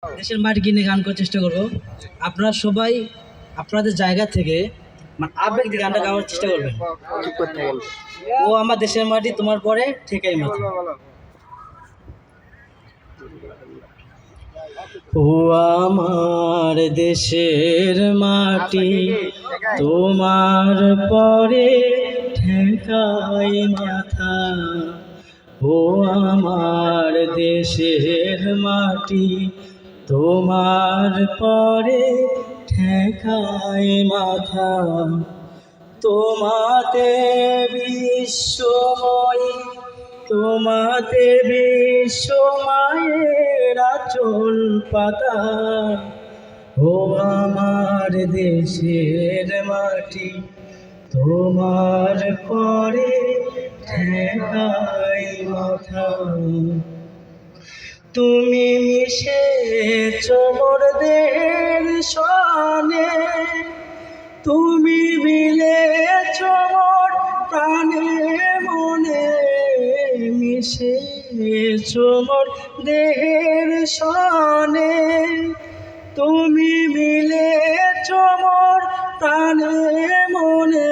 দেশের মাটিকে নিয়ে গান করার চেষ্টা করবো। আপনারা সবাই আপনাদের জায়গা থেকে মানে আবেগ দিয়ে গানটা গাওয়ার চেষ্টা করবেন। ও আমার দেশের মাটি তোমার পরে ঠেকাই মাথা। ও আমার দেশের মাটি তোমার পরে ঠেকাই মাথা। ও আমার দেশের মাটি তোমার পরে ঠেকাই মাথা। তোমাতে বিশ্বময় তোমাতে বিশ্বমায়ের আঁচল পাতা। ও আমার দেশের মাটি তোমার পরে ঠেকাই মাথা। তুমি মিশেছ মোর দেহের সনে, তুমি মিলেছ মোর প্রাণে মনে, মিশেছ মোর দেহের সনে, তুমি মিলেছ মোর প্রাণে মনে।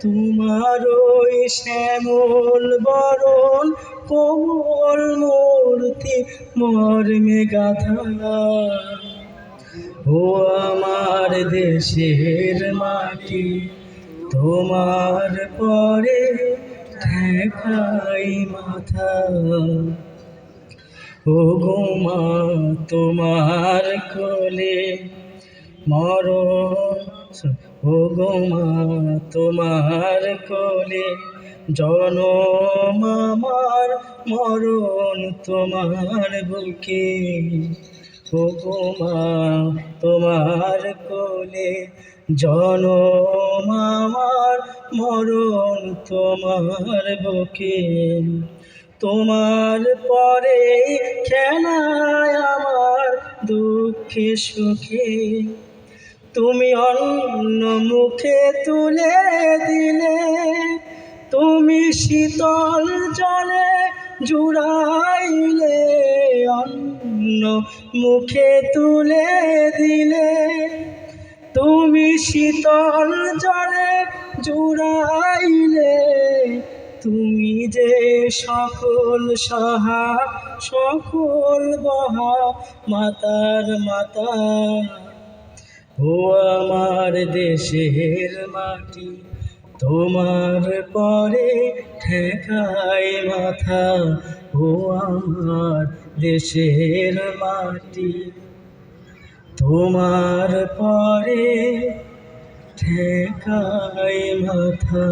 তোমার ওই শ্যামল বরণ কোমল মূর্তি মর্মে গাথা। ও আমার দেশের মাটি তোমার পরে ঠেকাই মাথা। ও গো মা তোমার কোলে মরণ, ও গো মা তোমার কোলে জনম আমার, মরণ তোমার বুকে। ও গো মা তোমার কোলে জনম আমার, মরণ তোমার বুকে। তোমার পরে খেলায় আমার দুঃখে সুখে, তুমি অন্য মুখে তুলে দিলে, তুমি শীতল জলে জুড়াইলে, অন্য মুখে তুলে দিলে, তুমি শীতল জলে জুড়াইলে। তুমি যে সকল সহা সকল বহা মাতার মাতা। ও আমার দেশের মাটি তোমার পরে ঠেকাই মাথা। ও আমার দেশের মাটি তোমার পরে ঠেকাই মাথা।